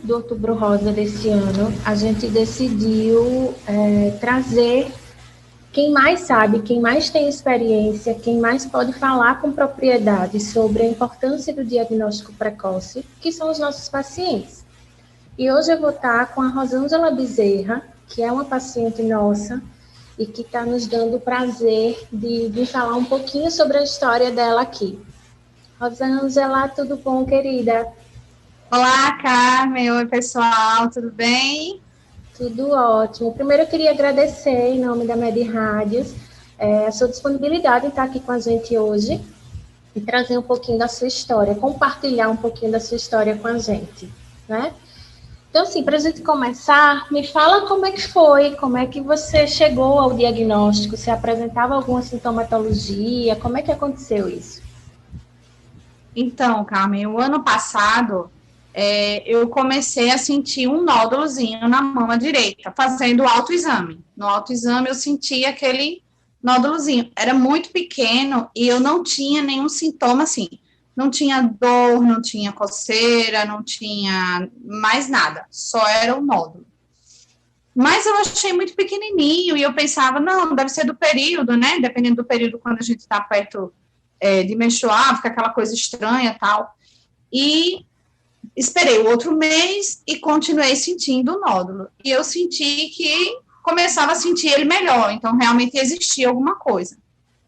do Outubro Rosa desse ano, a gente decidiu trazer quem mais sabe, quem mais tem experiência, quem mais pode falar com propriedade sobre a importância do diagnóstico precoce, que são os nossos pacientes. E hoje eu vou estar com a Rosângela Bezerra, que é uma paciente nossa e que está nos dando o prazer de falar um pouquinho sobre a história dela aqui. Rosângela, tudo bom, querida? Olá, Carmen. Oi, pessoal. Tudo bem? Tudo ótimo. Primeiro, eu queria agradecer, em nome da Med Rádios, a sua disponibilidade em estar aqui com a gente hoje e trazer um pouquinho da sua história, compartilhar um pouquinho da sua história com a gente, né? Então, assim, para a gente começar, me fala como é que foi, como é que você chegou ao diagnóstico, se apresentava alguma sintomatologia, como é que aconteceu isso? Então, Carmen, o ano passado eu comecei a sentir um nódulozinho na mama direita, fazendo o autoexame. No autoexame eu senti aquele nódulozinho. Era muito pequeno e eu não tinha nenhum sintoma assim. Não tinha dor, não tinha coceira, não tinha mais nada. Só era o nódulo. Mas eu achei muito pequenininho e eu pensava, não, deve ser do período, né? Dependendo do período, quando a gente está perto de menstruar, fica aquela coisa estranha e tal. E esperei o outro mês e continuei sentindo o nódulo. E eu senti que começava a sentir ele melhor, então realmente existia alguma coisa.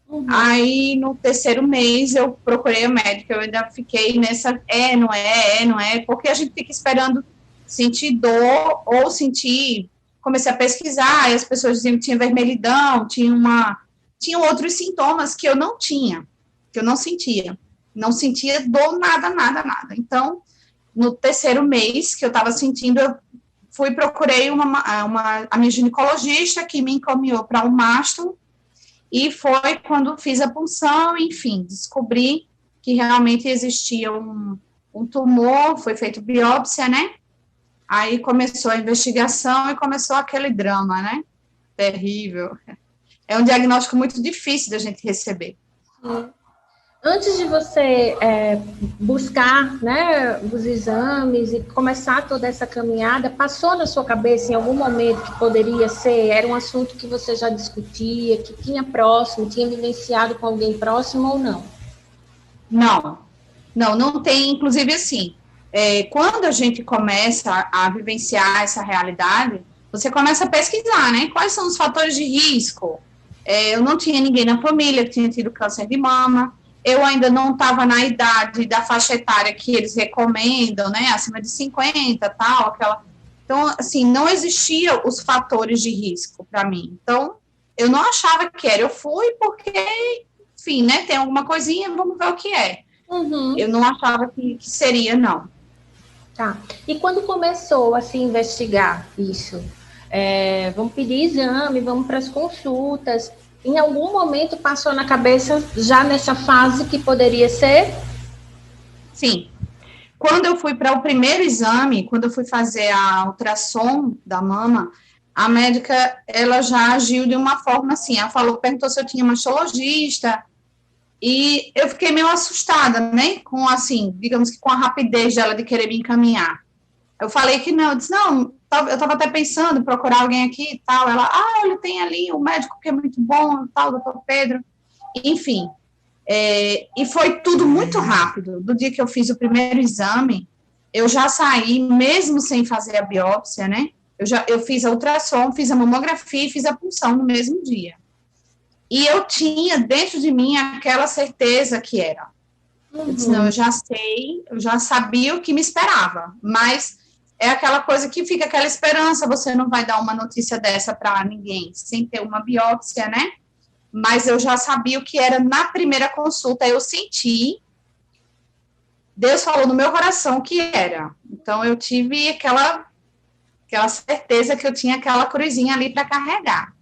Uhum. Aí, no terceiro mês, eu procurei a médica, eu ainda fiquei nessa, não é, porque a gente fica esperando sentir dor ou sentir. Comecei a pesquisar, e as pessoas diziam que tinha vermelhidão, tinha outros sintomas que eu não tinha, que eu não sentia. Não sentia dor, nada, nada, nada. Então, no terceiro mês que eu estava sentindo, eu procurei a minha ginecologista, que me encaminhou para um mastro, e foi quando fiz a punção, enfim, descobri que realmente existia um tumor, foi feita biópsia, né? Aí começou a investigação e começou aquele drama, né? Terrível. É um diagnóstico muito difícil da gente receber. Antes de você buscar, né, os exames e começar toda essa caminhada, passou na sua cabeça em algum momento que poderia ser, era um assunto que você já discutia, que tinha próximo, tinha vivenciado com alguém próximo ou não? Não tem, inclusive assim, quando a gente começa a vivenciar essa realidade, você começa a pesquisar, né, quais são os fatores de risco. Eu não tinha ninguém na família que tinha tido câncer de mama, eu ainda não estava na idade da faixa etária que eles recomendam, né, acima de 50, tal, aquela... Então, assim, não existiam os fatores de risco para mim. Então, eu não achava que era, eu fui porque, enfim, né, tem alguma coisinha, vamos ver o que é. Uhum. Eu não achava que seria, não. Tá. E quando começou a se investigar isso? Vamos pedir exame, vamos para as consultas. Em algum momento passou na cabeça, já nessa fase, que poderia ser? Sim. Quando eu fui para o primeiro exame, quando eu fui fazer a ultrassom da mama, a médica, ela já agiu de uma forma assim, ela perguntou se eu tinha mastologista, e eu fiquei meio assustada, né, com assim, digamos que com a rapidez dela de querer me encaminhar. Eu falei que não, eu disse, não, eu estava até pensando em procurar alguém aqui e tal. Ela, ele tem ali um médico que é muito bom, tal, doutor Pedro. Enfim, e foi tudo muito rápido. Do dia que eu fiz o primeiro exame, eu já saí, mesmo sem fazer a biópsia, né? Eu fiz a ultrassom, fiz a mamografia e fiz a punção no mesmo dia. E eu tinha dentro de mim aquela certeza que era. Eu disse, não, eu já sei, eu já sabia o que me esperava, mas é aquela coisa que fica aquela esperança, você não vai dar uma notícia dessa para ninguém, sem ter uma biópsia, né? Mas eu já sabia o que era na primeira consulta, eu senti, Deus falou no meu coração o que era. Então, eu tive aquela certeza que eu tinha aquela cruzinha ali para carregar.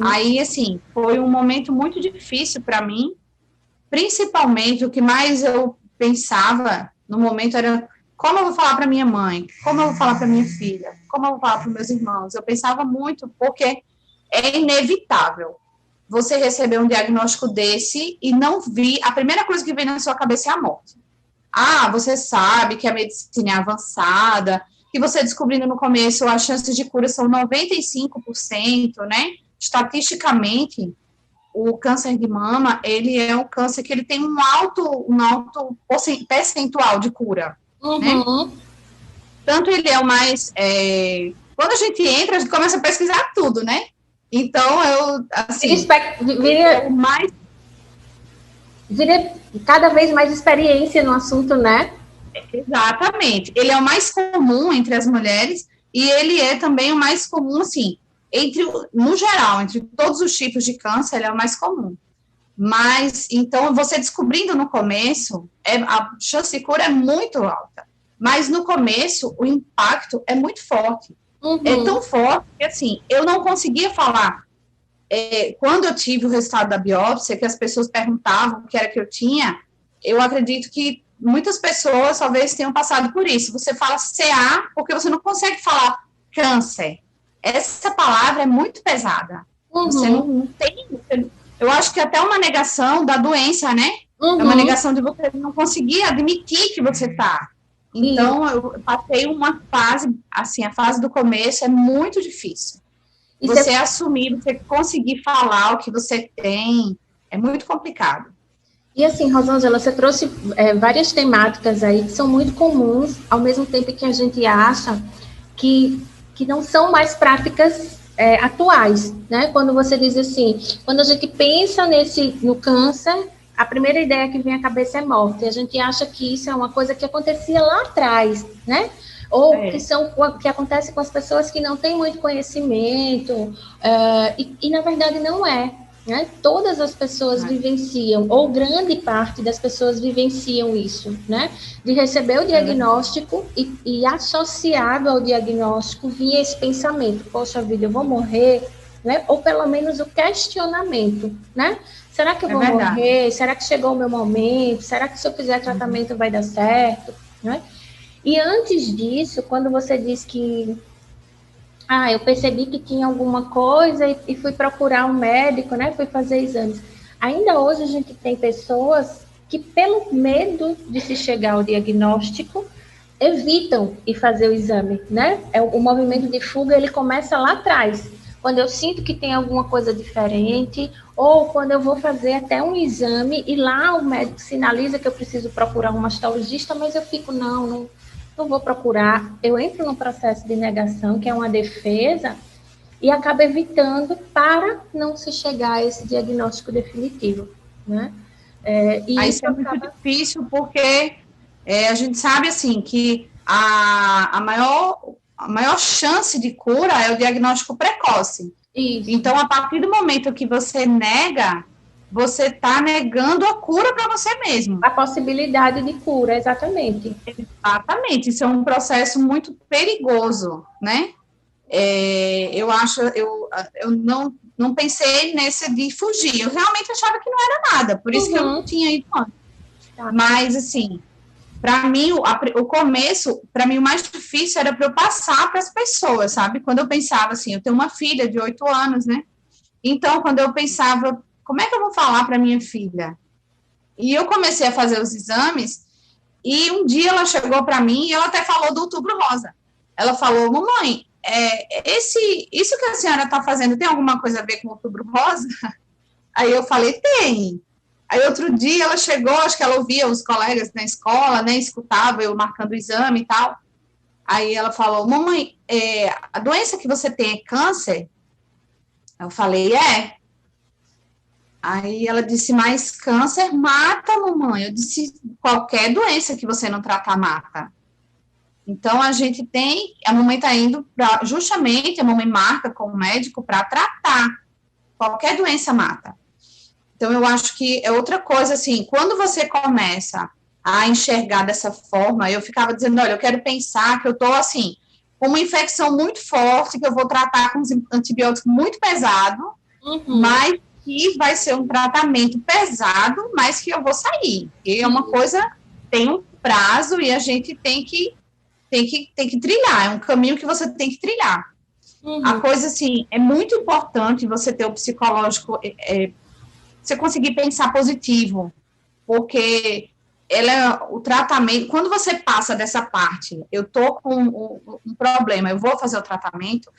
Aí, assim, foi um momento muito difícil para mim, principalmente o que mais eu pensava no momento era como eu vou falar para minha mãe, como eu vou falar para minha filha, como eu vou falar para meus irmãos. Eu pensava muito, porque é inevitável você receber um diagnóstico desse e não vir, a primeira coisa que vem na sua cabeça é a morte. Você sabe que a medicina é avançada, que você descobrindo no começo, as chances de cura são 95%, né? Estatisticamente, o câncer de mama, ele é um câncer que ele tem um alto percentual de cura, né? Tanto ele é o mais... quando a gente entra, a gente começa a pesquisar tudo, né? Então, vira cada vez mais experiência no assunto, né? Exatamente. Ele é o mais comum entre as mulheres e ele é também o mais comum, assim, no geral, entre todos os tipos de câncer, ele é o mais comum. Mas, então, você descobrindo no começo, a chance de cura é muito alta. Mas, no começo, o impacto é muito forte. É tão forte que, assim, eu não conseguia falar. Quando eu tive o resultado da biópsia, que as pessoas perguntavam o que era que eu tinha, eu acredito que muitas pessoas talvez tenham passado por isso. Você fala CA porque você não consegue falar câncer. Essa palavra é muito pesada. Você não tem... Eu acho que até uma negação da doença, né? É uma negação de você não conseguir admitir que você está. Então, eu passei uma fase, assim, a fase do começo é muito difícil. Você assumir, você conseguir falar o que você tem, é muito complicado. E assim, Rosângela, você trouxe várias temáticas aí que são muito comuns, ao mesmo tempo que a gente acha que não são mais práticas atuais, né? Quando você diz assim, quando a gente pensa no câncer, a primeira ideia que vem à cabeça é morte. A gente acha que isso é uma coisa que acontecia lá atrás, né? Ou que acontece com as pessoas que não têm muito conhecimento, e na verdade não é. Né? Todas as pessoas vivenciam, ou grande parte das pessoas vivenciam isso, né? De receber o diagnóstico e associado ao diagnóstico vinha esse pensamento, poxa vida, eu vou morrer, né? Ou pelo menos o questionamento, né? Será que eu vou morrer? Será que chegou o meu momento? Será que se eu fizer tratamento vai dar certo? Né? E antes disso, quando você diz que eu percebi que tinha alguma coisa e fui procurar um médico, né? Fui fazer exames. Ainda hoje a gente tem pessoas que, pelo medo de se chegar ao diagnóstico, evitam ir fazer o exame, né? O movimento de fuga, ele começa lá atrás. Quando eu sinto que tem alguma coisa diferente, ou quando eu vou fazer até um exame e lá o médico sinaliza que eu preciso procurar um mastologista, mas eu fico, não vou procurar. Eu entro num processo de negação, que é uma defesa, e acabo evitando para não se chegar a esse diagnóstico definitivo, né? Isso é muito difícil, porque a gente sabe, assim, que a maior chance de cura é o diagnóstico precoce. Isso. Então, a partir do momento que você nega, você está negando a cura para você mesmo. A possibilidade de cura, exatamente. Exatamente, isso é um processo muito perigoso, né? Eu não pensei nesse de fugir, eu realmente achava que não era nada, por isso que eu não tinha ido antes. Tá. Mas, assim, para mim, o começo, para mim, o mais difícil era para eu passar para as pessoas, sabe? Quando eu pensava assim, eu tenho uma filha de 8 anos, né? Então, quando eu pensava, como é que eu vou falar para minha filha? E eu comecei a fazer os exames, e um dia ela chegou para mim, e ela até falou do Outubro Rosa. Ela falou, mamãe, isso que a senhora está fazendo tem alguma coisa a ver com o Outubro Rosa? Aí eu falei, tem. Aí outro dia ela chegou, acho que ela ouvia os colegas na escola, né, escutava eu marcando o exame e tal. Aí ela falou, mamãe, a doença que você tem é câncer? Eu falei, é. Aí ela disse, mas câncer mata, mamãe. Eu disse, qualquer doença que você não tratar mata. Então, a mamãe está indo para, justamente, a mamãe marca com o médico para tratar. Qualquer doença mata. Então, eu acho que é outra coisa, assim, quando você começa a enxergar dessa forma, eu ficava dizendo, olha, eu quero pensar que eu estou, assim, com uma infecção muito forte, que eu vou tratar com antibióticos muito pesado, mas que vai ser um tratamento pesado, mas que eu vou sair. E é uma coisa, tem um prazo e a gente tem que trilhar, é um caminho que você tem que trilhar. A coisa, assim, é muito importante você ter o psicológico, você conseguir pensar positivo, porque o tratamento, quando você passa dessa parte, eu tô com um problema, eu vou fazer o tratamento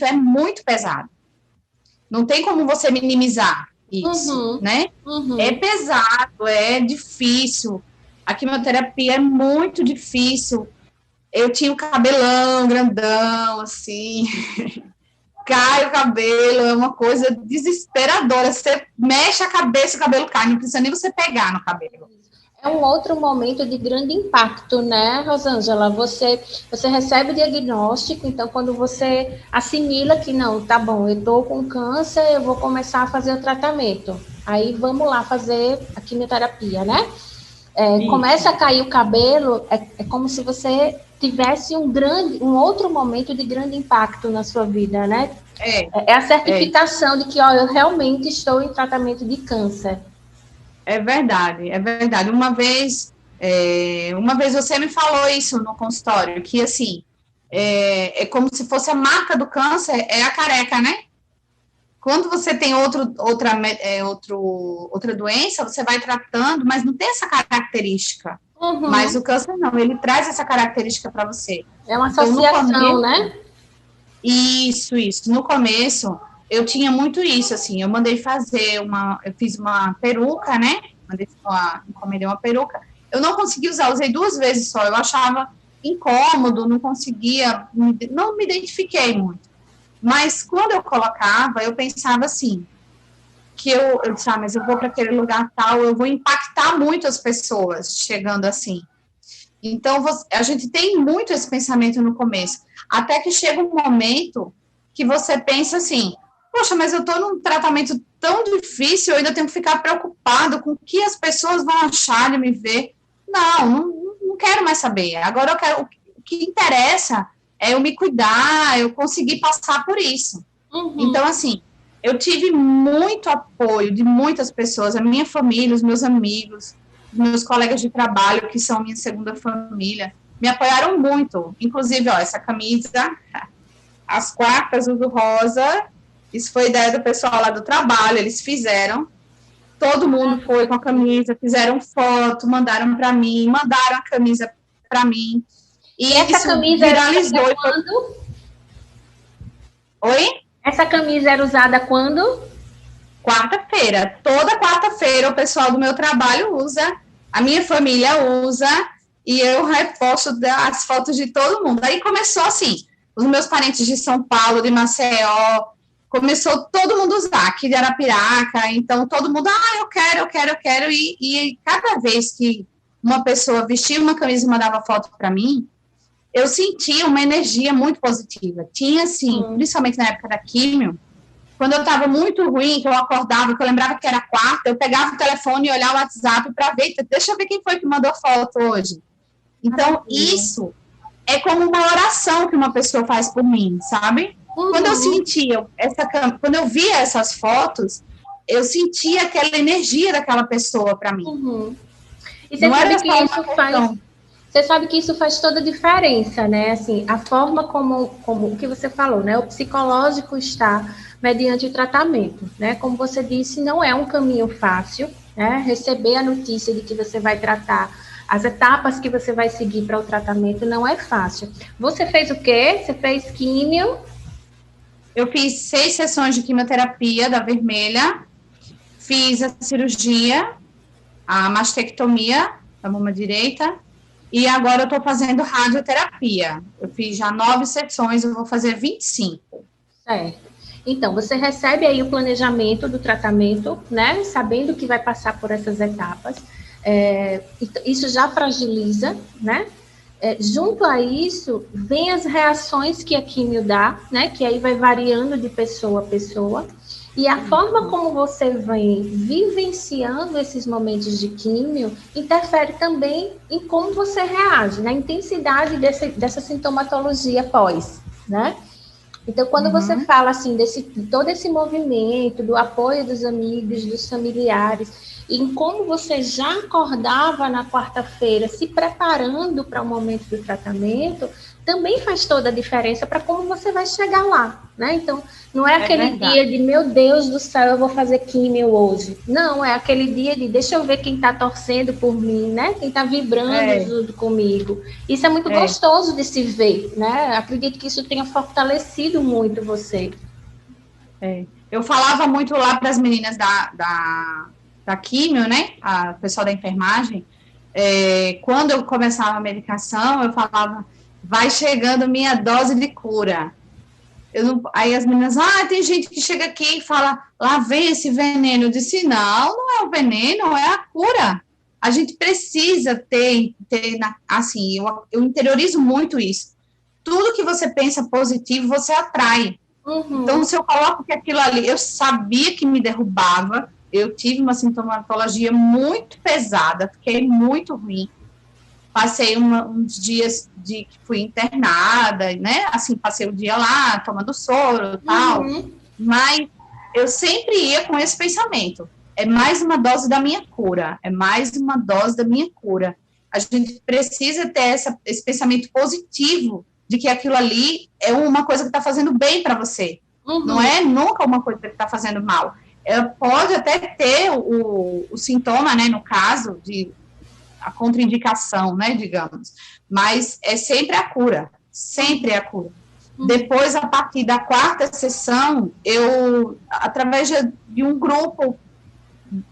é muito pesado. Não tem como você minimizar isso, né? É pesado, é difícil. A quimioterapia é muito difícil. Eu tinha o cabelão grandão, assim, cai o cabelo, é uma coisa desesperadora. Você mexe a cabeça, o cabelo cai, não precisa nem você pegar no cabelo. É um outro momento de grande impacto, né, Rosângela? Você recebe o diagnóstico, então quando você assimila que não, tá bom, eu tô com câncer, eu vou começar a fazer o tratamento. Aí vamos lá fazer a quimioterapia, né? Começa a cair o cabelo, é como se você tivesse um outro momento de grande impacto na sua vida, né? É a certificação de que, ó, eu realmente estou em tratamento de câncer. É verdade, é verdade. Uma vez você me falou isso no consultório, que assim, é como se fosse a marca do câncer, é a careca, né? Quando você tem outra doença, você vai tratando, mas não tem essa característica. Mas o câncer não, ele traz essa característica para você. É uma associação, então, né? Isso. No começo, eu tinha muito isso, assim, eu fiz uma peruca, né? Encomendei uma peruca. Eu não consegui usar, usei 2 vezes só, eu achava incômodo, não conseguia, não me identifiquei muito. Mas quando eu colocava, eu pensava assim, que eu disse, mas eu vou para aquele lugar tal, eu vou impactar muito as pessoas chegando assim. Então, a gente tem muito esse pensamento no começo, até que chega um momento que você pensa assim, poxa, mas eu estou num tratamento tão difícil, eu ainda tenho que ficar preocupado com o que as pessoas vão achar de me ver. Não quero mais saber. Agora o que interessa é eu me cuidar, eu conseguir passar por isso. Então, assim, eu tive muito apoio de muitas pessoas, a minha família, os meus amigos, meus colegas de trabalho, que são minha segunda família, me apoiaram muito. Inclusive, ó, essa camisa, as quartas, uso rosa, isso foi ideia do pessoal lá do trabalho, eles fizeram. Todo mundo foi com a camisa, fizeram foto, mandaram para mim, mandaram a camisa para mim. E essa camisa viralizou. Era quando? Oi? Essa camisa era usada quando? Quarta-feira. Toda quarta-feira o pessoal do meu trabalho usa, a minha família usa, e eu reposto as fotos de todo mundo. Aí começou assim, os meus parentes de São Paulo, de Maceió, começou todo mundo a usar, aqui de Arapiraca, então todo mundo, eu quero, e cada vez que uma pessoa vestia uma camisa e mandava foto para mim, eu sentia uma energia muito positiva. Tinha, assim, principalmente na época da químio, quando eu estava muito ruim, que eu acordava, que eu lembrava que era quarta, eu pegava o telefone e olhava o WhatsApp para ver, deixa eu ver quem foi que mandou foto hoje. Então, isso é como uma oração que uma pessoa faz por mim, sabe? Quando eu sentia quando eu via essas fotos, eu sentia aquela energia daquela pessoa para mim. E você sabe que isso faz... Você sabe que isso faz toda a diferença, né? Assim, a forma como o que você falou, né? O psicológico está mediante o tratamento, né? Como você disse, não é um caminho fácil, né? Receber a notícia de que você vai tratar, as etapas que você vai seguir para o tratamento não é fácil. Você fez o quê? Você fez químio? Eu fiz 6 sessões de quimioterapia da vermelha, fiz a cirurgia, a mastectomia da mama direita, e agora eu estou fazendo radioterapia. Eu fiz já 9 sessões, eu vou fazer 25. Certo. Então, você recebe aí o planejamento do tratamento, né? Sabendo que vai passar por essas etapas. Isso já fragiliza, né? Junto a isso, vem as reações que a químio dá, né? Que aí vai variando de pessoa a pessoa. E a forma como você vem vivenciando esses momentos de químio interfere também em como você reage, na intensidade dessa sintomatologia pós, né? Então, quando você fala, assim, todo esse movimento, do apoio dos amigos, dos familiares, e em como você já acordava na quarta-feira, se preparando para o momento do tratamento, também faz toda a diferença para como você vai chegar lá, né? Então, não é aquele dia de, meu Deus do céu, eu vou fazer químio hoje. Não, é aquele dia de, deixa eu ver quem está torcendo por mim, né? Quem está vibrando junto comigo. Isso é muito gostoso de se ver, né? Acredito que isso tenha fortalecido muito você. Eu falava muito lá para as meninas da químio, né? A pessoal da enfermagem, quando eu começava a medicação, eu falava, vai chegando minha dose de cura. Aí as meninas, tem gente que chega aqui e fala, lá vem esse veneno. Eu disse, não é o veneno, é a cura. A gente precisa ter assim, eu interiorizo muito isso. Tudo que você pensa positivo, você atrai. Então, se eu coloco que aquilo ali, eu sabia que me derrubava, eu tive uma sintomatologia muito pesada, fiquei muito ruim. Passei uns dias que fui internada, né? Assim, passei o dia lá, tomando soro e tal. Mas eu sempre ia com esse pensamento. É mais uma dose da minha cura. É mais uma dose da minha cura. A gente precisa ter esse pensamento positivo de que aquilo ali é uma coisa que está fazendo bem para você. Não é nunca uma coisa que está fazendo mal. Pode até ter o sintoma, né? No caso de a contraindicação, né, digamos, mas é sempre a cura, sempre é a cura. Depois, a partir da 4ª sessão, eu, através de um grupo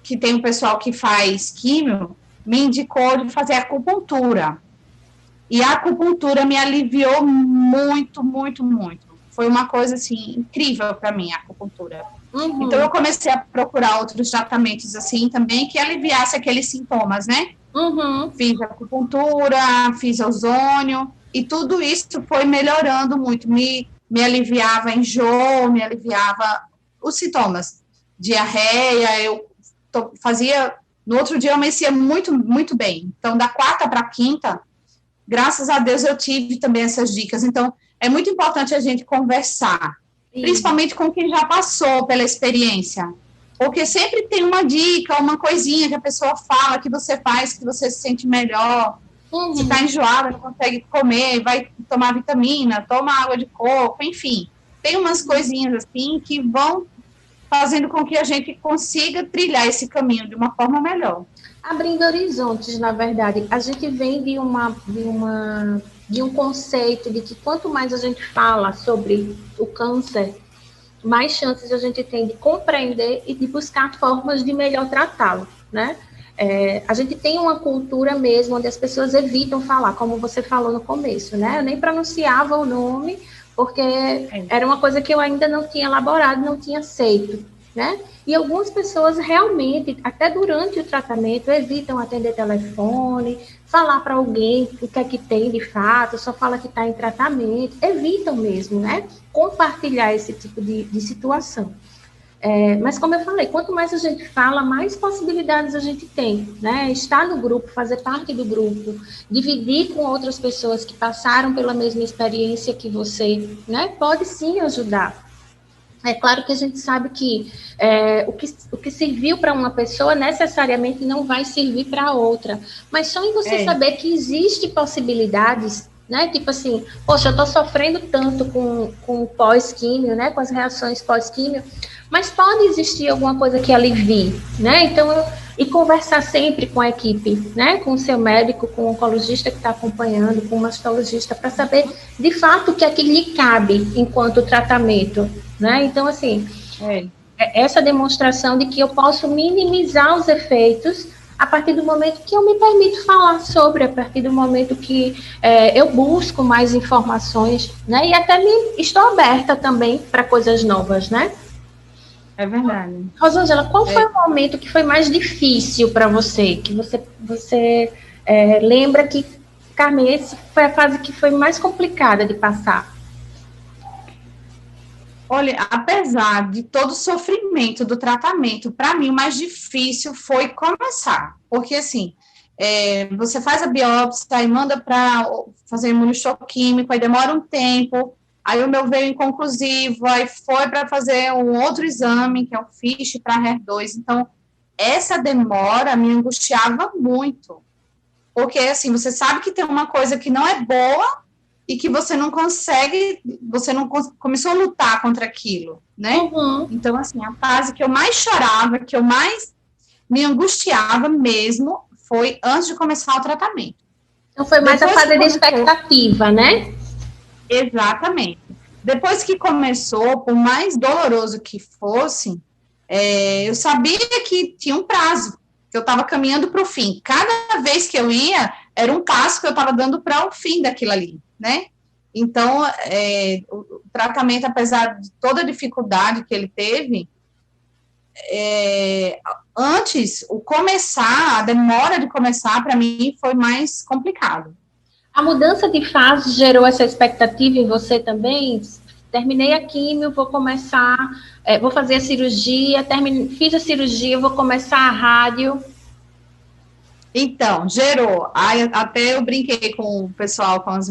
que tem um pessoal que faz químio, me indicou de fazer acupuntura. E a acupuntura me aliviou muito, muito, muito. Foi uma coisa, assim, incrível para mim, a acupuntura. Então, eu comecei a procurar outros tratamentos, assim, também, que aliviasse aqueles sintomas, né? Fiz acupuntura, fiz ozônio, e tudo isso foi melhorando muito, me aliviava enjoo, me aliviava os sintomas, diarreia, eu fazia, no outro dia eu amanhecia muito, muito bem. Então, da 4ª para a 5ª, graças a Deus eu tive também essas dicas. Então, é muito importante a gente conversar, principalmente com quem já passou pela experiência. Porque sempre tem uma dica, uma coisinha que a pessoa fala, que você faz, que você se sente melhor. Se está enjoada, não consegue comer, vai tomar vitamina, toma água de coco, enfim. Tem umas coisinhas assim que vão fazendo com que a gente consiga trilhar esse caminho de uma forma melhor. Abrindo horizontes, na verdade. A gente vem de um conceito de que quanto mais a gente fala sobre o câncer, mais chances a gente tem de compreender e de buscar formas de melhor tratá-lo, né? A gente tem uma cultura mesmo onde as pessoas evitam falar, como você falou no começo, né? Eu nem pronunciava o nome, porque era uma coisa que eu ainda não tinha elaborado, não tinha aceito, né? E algumas pessoas realmente, até durante o tratamento, evitam atender telefone, falar para alguém o que é que tem de fato, só fala que está em tratamento, evitam mesmo, né? Compartilhar esse tipo de situação. Mas, como eu falei, quanto mais a gente fala, mais possibilidades a gente tem, né? Estar no grupo, fazer parte do grupo, dividir com outras pessoas que passaram pela mesma experiência que você, né? Pode sim ajudar. É claro que a gente sabe que o que serviu para uma pessoa necessariamente não vai servir para outra, mas só em você saber que existem possibilidades, né? Tipo assim, poxa, eu estou sofrendo tanto com o pós-químio, né? Com as reações pós-químio, mas pode existir alguma coisa que alivie, né? Então, e conversar sempre com a equipe, né? Com o seu médico, com o oncologista que está acompanhando, com o mastologista, para saber de fato o que é que lhe cabe enquanto tratamento, né? Então, assim, essa demonstração de que eu posso minimizar os efeitos a partir do momento que eu me permito falar sobre, a partir do momento que eu busco mais informações, né? E até estou aberta também para coisas novas, né? É verdade. Rosângela, qual foi o momento que foi mais difícil para você? Que você lembra que, Carmen, essa foi a fase que foi mais complicada de passar? Olha, apesar de todo o sofrimento do tratamento, para mim o mais difícil foi começar. Porque, assim, você faz a biópsia e manda para fazer imunohistoquímico, aí demora um tempo. Aí o meu veio inconclusivo, aí foi para fazer um outro exame, que é o FISH para HER2. Então, essa demora me angustiava muito. Porque, assim, você sabe que tem uma coisa que não é boa, e que você não consegue, começou a lutar contra aquilo, né? Uhum. Então, assim, a fase que eu mais chorava, que eu mais me angustiava mesmo, foi antes de começar o tratamento. Então foi mais Depois a fase de expectativa, né? Exatamente. Depois que começou, por mais doloroso que fosse, eu sabia que tinha um prazo, que eu estava caminhando para o fim. Cada vez que eu ia, era um passo que eu estava dando para o fim daquilo ali, né? Então, o tratamento, apesar de toda a dificuldade que ele teve, antes, a demora de começar, para mim, foi mais complicado. A mudança de fase gerou essa expectativa em você também? Terminei a químio, vou começar, vou fazer a cirurgia, fiz a cirurgia, vou começar a rádio. Então, gerou. Aí, até eu brinquei com o pessoal, com as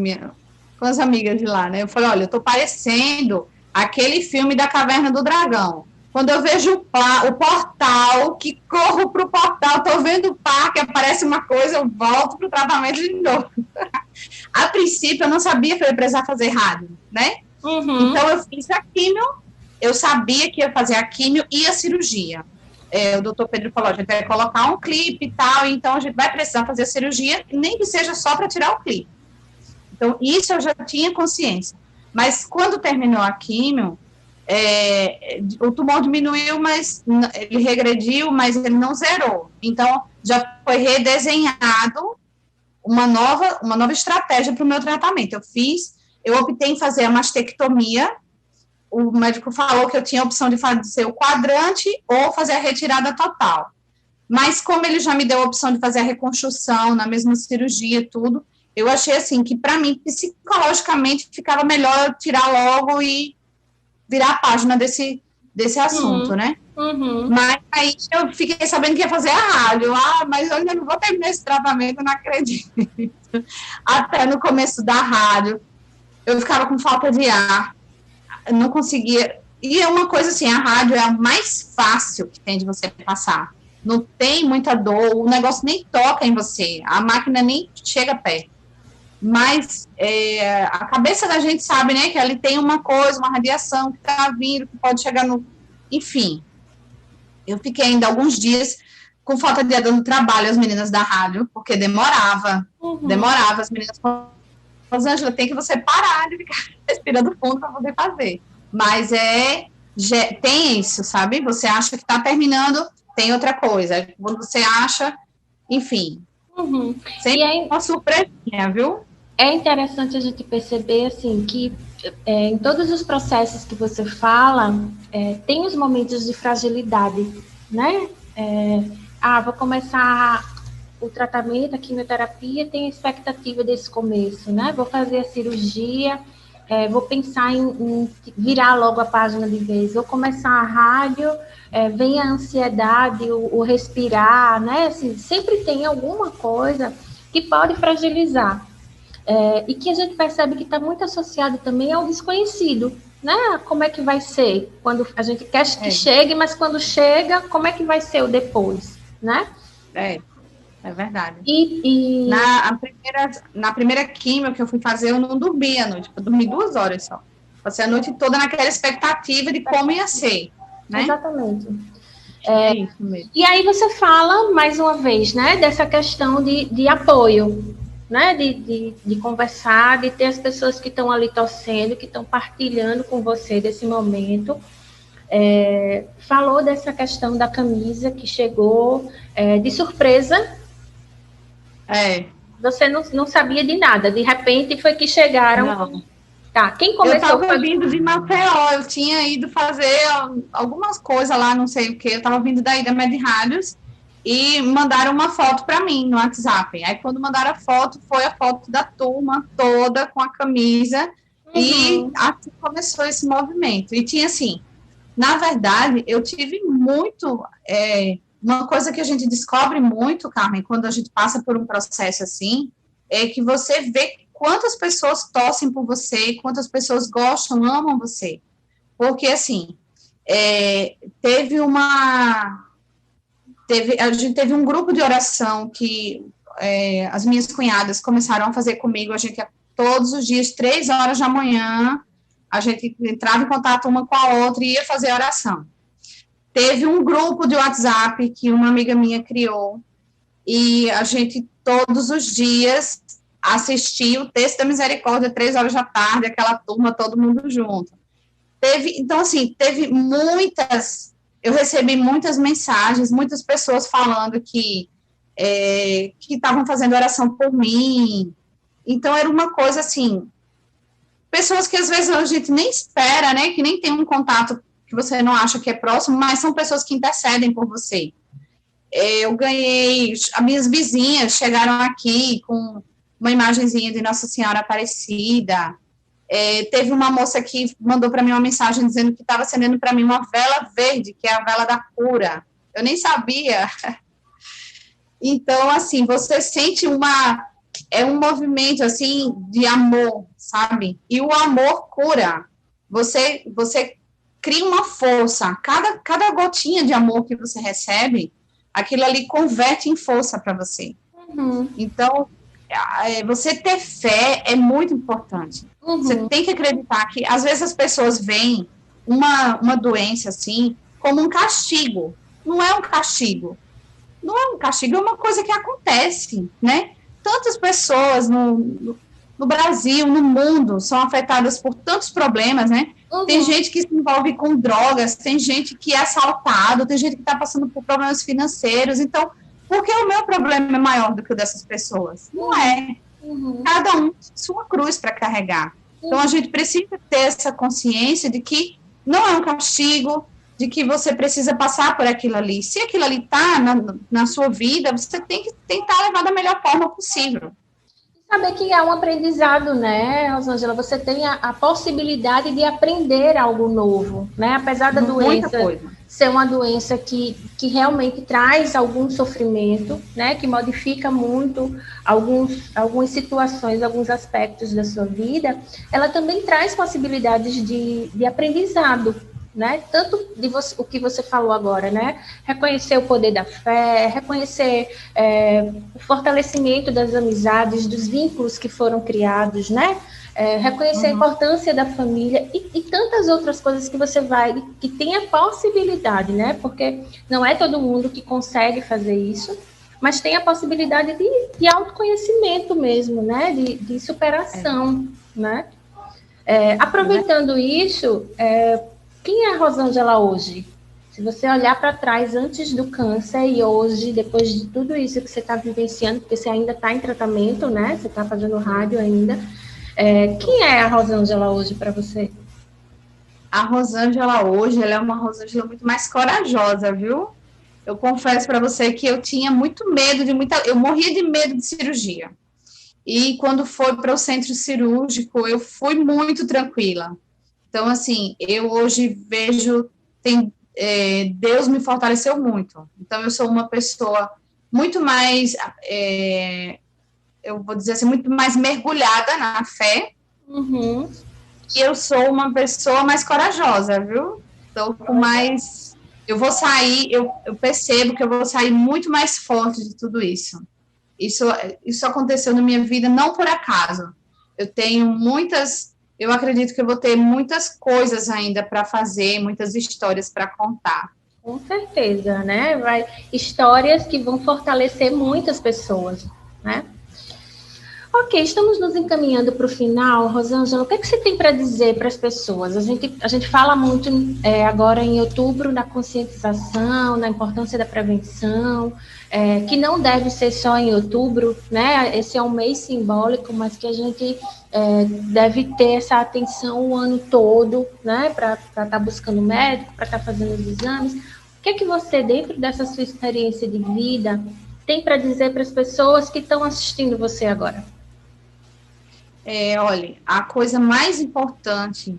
amigas de lá, né? Eu falei, olha, eu tô parecendo aquele filme da Caverna do Dragão. Quando eu vejo o portal, que corro pro portal, tô vendo o parque, aparece uma coisa, eu volto pro tratamento de novo. A princípio, eu não sabia que eu ia precisar fazer rádio, né? Uhum. Então, eu fiz a químio, eu sabia que ia fazer a químio e a cirurgia. O doutor Pedro falou, a gente vai colocar um clipe e tal, então a gente vai precisar fazer a cirurgia, nem que seja só para tirar o clipe. Então, isso eu já tinha consciência. Mas quando terminou a químio, o tumor diminuiu, mas ele regrediu, mas ele não zerou. Então, já foi redesenhado uma nova estratégia para o meu tratamento. Eu optei em fazer a mastectomia. O médico falou que eu tinha a opção de fazer o quadrante ou fazer a retirada total. Mas como ele já me deu a opção de fazer a reconstrução na mesma cirurgia e tudo, eu achei assim que para mim psicologicamente ficava melhor eu tirar logo e virar a página desse assunto, né? Uhum. Mas aí eu fiquei sabendo que ia fazer a rádio. Mas eu ainda não vou terminar esse tratamento, não acredito. Até no começo da rádio, eu ficava com falta de ar, não conseguia. E é uma coisa assim, a rádio é a mais fácil que tem de você passar. Não tem muita dor, o negócio nem toca em você, a máquina nem chega perto. Mas a cabeça da gente sabe, né, que ali tem uma coisa, uma radiação que está vindo, que pode chegar no... Enfim, eu fiquei ainda alguns dias com falta de ar dando trabalho às meninas da rádio, porque demorava, as meninas falavam, Rosângela, tem que você parar de ficar respirando fundo para poder fazer. Mas tem isso, sabe? Você acha que está terminando, tem outra coisa. Quando você acha, enfim. Sempre uma surpresinha, viu? É interessante a gente perceber, assim, que em todos os processos que você fala, tem os momentos de fragilidade, né? Vou começar o tratamento, a quimioterapia, tem a expectativa desse começo, né? Vou fazer a cirurgia, vou pensar em virar logo a página de vez, vou começar a rádio, vem a ansiedade, o respirar, né? Assim, sempre tem alguma coisa que pode fragilizar. E que a gente percebe que está muito associado também ao desconhecido, né? Como é que vai ser? Quando a gente quer que chegue, mas quando chega, como é que vai ser o depois, né? É verdade. E... Na primeira quimio que eu fui fazer, eu não dormi à noite, eu dormi 2 horas só. Passei a noite toda naquela expectativa de como ia ser, né? Exatamente. Isso mesmo. E aí você fala, mais uma vez, né, dessa questão de apoio, né, de conversar, de ter as pessoas que estão ali torcendo, que estão partilhando com você desse momento. Falou dessa questão da camisa que chegou de surpresa. Você não sabia de nada, de repente foi que chegaram. Não. Tá, quem começou? Eu estava vindo de Maceió, eu tinha ido fazer algumas coisas lá, não sei o que, eu estava vindo daí da Med Rádios e mandaram uma foto para mim no WhatsApp. Aí quando mandaram a foto, foi a foto da turma toda com a camisa e assim começou esse movimento. E tinha assim, na verdade, eu tive muito... uma coisa que a gente descobre muito, Carmen, quando a gente passa por um processo assim, é que você vê quantas pessoas torcem por você, quantas pessoas gostam, amam você. Porque, assim, a gente teve um grupo de oração que as minhas cunhadas começaram a fazer comigo, a gente todos os dias, 3 horas da manhã, a gente entrava em contato uma com a outra e ia fazer oração. Teve um grupo de WhatsApp que uma amiga minha criou, e a gente, todos os dias, assistia o Texto da Misericórdia, 3 horas da tarde, aquela turma, todo mundo junto. Então, assim, eu recebi muitas mensagens, muitas pessoas falando que estavam fazendo oração por mim. Então, era uma coisa, assim, pessoas que às vezes a gente nem espera, né, que nem tem um contato que você não acha que é próximo, mas são pessoas que intercedem por você. Eu ganhei, as minhas vizinhas chegaram aqui com uma imagenzinha de Nossa Senhora Aparecida. Teve uma moça que mandou para mim uma mensagem dizendo que estava acendendo para mim uma vela verde, que é a vela da cura. Eu nem sabia. Então, assim, você sente um movimento, assim, de amor, sabe? E o amor cura. Você cria uma força. Cada gotinha de amor que você recebe, aquilo ali converte em força para você. Uhum. Então, você ter fé é muito importante. Uhum. Você tem que acreditar que, às vezes, as pessoas veem uma doença, assim, como um castigo. Não é um castigo. Não é um castigo, é uma coisa que acontece, né? Tantas pessoas no Brasil, no mundo, são afetadas por tantos problemas, né? Uhum. Tem gente que se envolve com drogas, tem gente que é assaltado, tem gente que está passando por problemas financeiros. Então, por que o meu problema é maior do que o dessas pessoas? Não é. Uhum. Cada um sua cruz para carregar. Então, a gente precisa ter essa consciência de que não é um castigo, de que você precisa passar por aquilo ali. Se aquilo ali está na sua vida, você tem que tentar levar da melhor forma possível. Saber que é um aprendizado, né, Rosângela? Você tem a possibilidade de aprender algo novo, né? Apesar da doença ser uma doença que realmente traz algum sofrimento, né? Que modifica muito algumas situações, alguns aspectos da sua vida, ela também traz possibilidades de aprendizado, né? Tanto o que você falou agora, né? Reconhecer o poder da fé, reconhecer o fortalecimento das amizades, dos vínculos que foram criados, né? Reconhecer a importância da família e tantas outras coisas que tem a possibilidade, né? Porque não é todo mundo que consegue fazer isso, mas tem a possibilidade de autoconhecimento mesmo, né? De superação, né? Aproveitando isso, quem é a Rosângela hoje? Se você olhar para trás antes do câncer e hoje, depois de tudo isso que você está vivenciando, porque você ainda está em tratamento, né? Você está fazendo rádio ainda. Quem é a Rosângela hoje para você? A Rosângela hoje, ela é uma Rosângela muito mais corajosa, viu? Eu confesso para você que eu tinha muito medo eu morria de medo de cirurgia. E quando foi para o centro cirúrgico, eu fui muito tranquila. Então, assim, eu hoje vejo, Deus me fortaleceu muito. Então, eu sou uma pessoa muito mais, eu vou dizer assim, muito mais mergulhada na fé. Uhum. E eu sou uma pessoa mais corajosa, viu? Então, eu vou sair, eu percebo que eu vou sair muito mais forte de tudo isso. Isso aconteceu na minha vida não por acaso. Eu acredito que eu vou ter muitas coisas ainda para fazer, muitas histórias para contar. Com certeza, né? Histórias que vão fortalecer muitas pessoas, né? Ok, estamos nos encaminhando para o final. Rosângela, o que você tem para dizer para as pessoas? A gente fala muito agora em outubro da conscientização, da importância da prevenção, que não deve ser só em outubro, né? Esse é um mês simbólico, mas que a gente deve ter essa atenção o ano todo, né? Para estar buscando médico, para estar fazendo os exames. O que é que você, dentro dessa sua experiência de vida, tem para dizer para as pessoas que estão assistindo você agora? Olha, a coisa mais importante,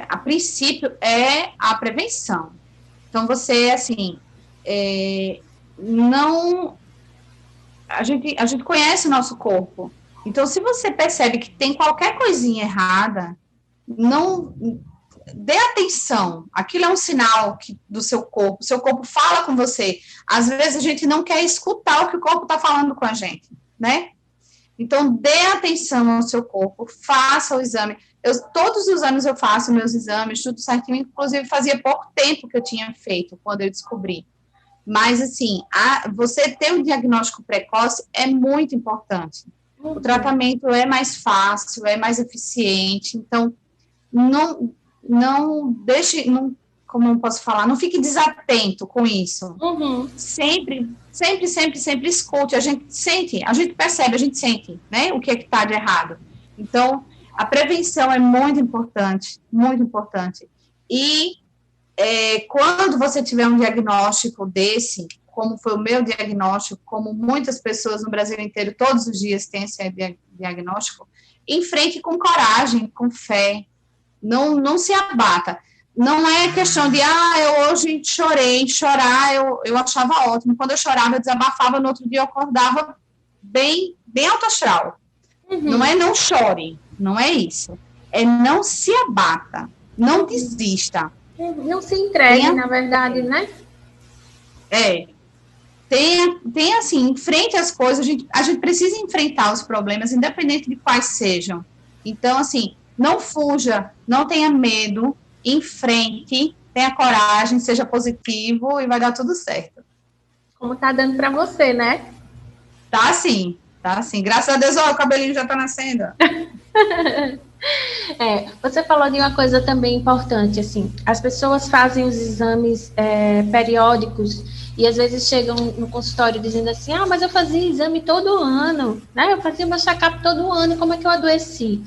a princípio, é a prevenção. Então, você, assim, a gente conhece o nosso corpo. Então, se você percebe que tem qualquer coisinha errada, não dê atenção. Aquilo é um sinal do seu corpo. O seu corpo fala com você. Às vezes, a gente não quer escutar o que o corpo está falando com a gente, né? Então, dê atenção ao seu corpo, faça o exame. Todos os anos eu faço meus exames, tudo certinho, inclusive fazia pouco tempo que eu tinha feito, quando eu descobri. Mas, assim, você ter um diagnóstico precoce é muito importante. O tratamento é mais fácil, é mais eficiente, então, não deixe, como eu posso falar, não fique desatento com isso. Sempre escute, a gente percebe, a gente sente, né, o que é que está de errado. Então, a prevenção é muito importante, muito importante. E quando você tiver um diagnóstico desse, como foi o meu diagnóstico, como muitas pessoas no Brasil inteiro, todos os dias têm esse diagnóstico, enfrente com coragem, com fé, não se abata. Não é questão de, eu hoje chorei, chorar eu achava ótimo, quando eu chorava, eu desabafava, no outro dia eu acordava bem alto astral. Não é não chore, não é isso, é não se abata, não desista. Não se entregue, na verdade, né? Tem assim, enfrente as coisas, a gente precisa enfrentar os problemas, independente de quais sejam. Então, assim, não fuja, não tenha medo, enfrente, tenha coragem, seja positivo e vai dar tudo certo. Como tá dando para você, né? Tá sim. Graças a Deus, o cabelinho já tá nascendo. Você falou de uma coisa também importante, assim, as pessoas fazem os exames periódicos e às vezes chegam no consultório dizendo assim, mas eu fazia exame todo ano, né? Eu fazia meu check-up todo ano, como é que eu adoeci?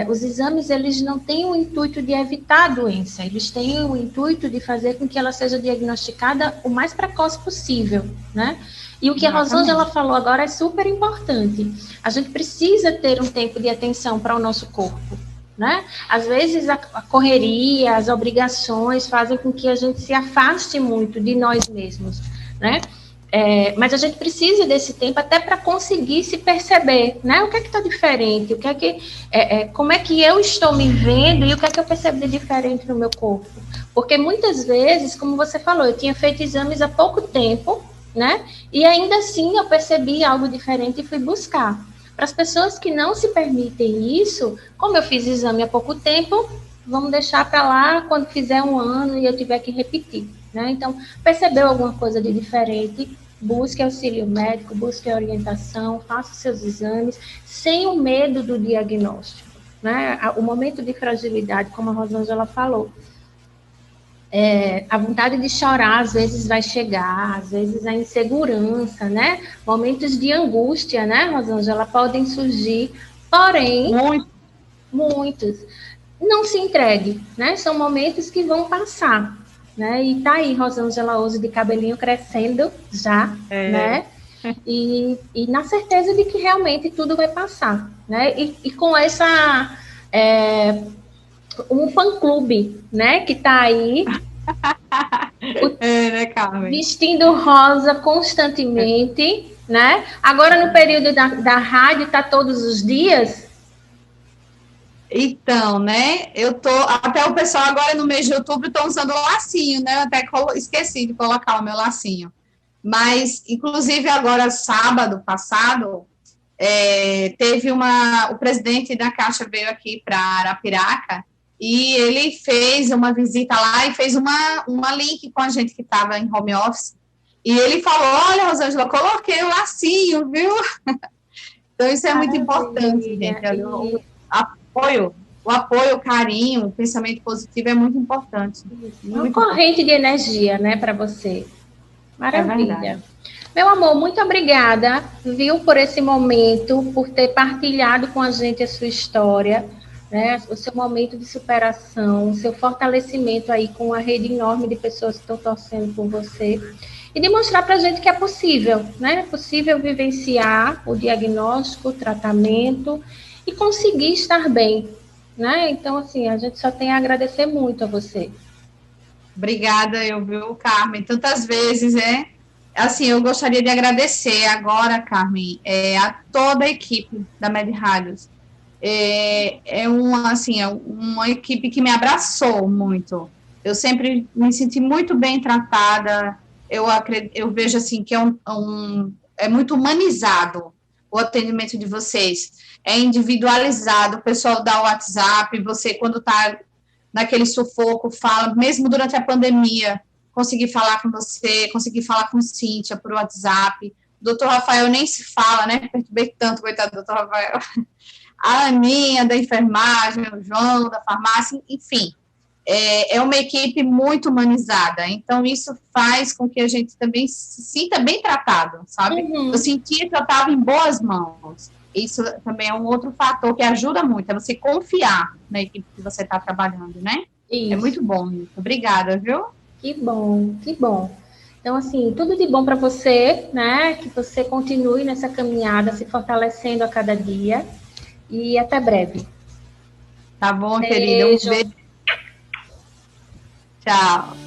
Os exames, eles não têm o intuito de evitar a doença, eles têm o intuito de fazer com que ela seja diagnosticada o mais precoce possível, né? E o que a Rosângela falou agora é super importante. A gente precisa ter um tempo de atenção para o nosso corpo, né? Às vezes a correria, as obrigações fazem com que a gente se afaste muito de nós mesmos, né? Mas a gente precisa desse tempo até para conseguir se perceber, né? O que é que está diferente? O que é que, como é que eu estou me vendo e o que é que eu percebo de diferente no meu corpo? Porque muitas vezes, como você falou, eu tinha feito exames há pouco tempo, né? E ainda assim eu percebi algo diferente e fui buscar. Para as pessoas que não se permitem isso, como eu fiz exame há pouco tempo, vamos deixar para lá quando fizer um ano e eu tiver que repetir, né? Então, percebeu alguma coisa de diferente, busque auxílio médico, busque orientação, faça seus exames, sem o medo do diagnóstico, né? O momento de fragilidade, como a Rosângela falou, a vontade de chorar às vezes vai chegar, às vezes a insegurança, né? Momentos de angústia, né, Rosângela, podem surgir, porém, muitos. Não se entregue, né? São momentos que vão passar, né? E tá aí, Rosângela, hoje de cabelinho crescendo já, né? E na certeza de que realmente tudo vai passar, né? E com essa... um fã-clube, né, que tá aí né, Carmen? Vestindo rosa constantemente, né? Agora no período da rádio tá todos os dias. Então, né, até o pessoal agora no mês de outubro estão usando o lacinho, né, eu até esqueci de colocar o meu lacinho, mas, inclusive, agora, sábado passado, teve o presidente da Caixa veio aqui para Arapiraca, e ele fez uma visita lá e fez uma link com a gente que estava em home office, e ele falou, olha, Rosângela, coloquei o lacinho, viu? Então, isso é muito importante, gente, o apoio, o carinho, o pensamento positivo é muito importante. Uma corrente de energia, né, para você. Maravilha. Meu amor, muito obrigada, viu, por esse momento, por ter partilhado com a gente a sua história, né, o seu momento de superação, o seu fortalecimento aí com uma rede enorme de pessoas que estão torcendo por você. E de mostrar para a gente que é possível, né? É possível vivenciar o diagnóstico, o tratamento e conseguir estar bem, né? Então, assim, a gente só tem a agradecer muito a você. Obrigada, viu, Carmen? Tantas vezes, assim, eu gostaria de agradecer agora, Carmen, a toda a equipe da Med Rádios. Uma equipe que me abraçou muito. Eu sempre me senti muito bem tratada. Eu vejo assim que é muito humanizado. o atendimento de vocês. É individualizado, o pessoal dá o WhatsApp, você, quando está naquele sufoco, fala, mesmo durante a pandemia, consegui falar com você, consegui falar com Cíntia por WhatsApp. Doutor Rafael nem se fala, né? Perturbei tanto, coitado do doutor Rafael. A Aninha, da enfermagem, o João, da farmácia, enfim. É uma equipe muito humanizada, então isso faz com que a gente também se sinta bem tratado, sabe? Uhum. Eu sentia que eu estava em boas mãos. Isso também é um outro fator que ajuda muito, é você confiar na equipe que você está trabalhando, né? Isso. É muito bom. Obrigada, viu? Que bom, que bom. Então, assim, tudo de bom para você, né? Que você continue nessa caminhada, se fortalecendo a cada dia. E até breve. Tá bom, Beijo. querida. Um beijo. Tchau.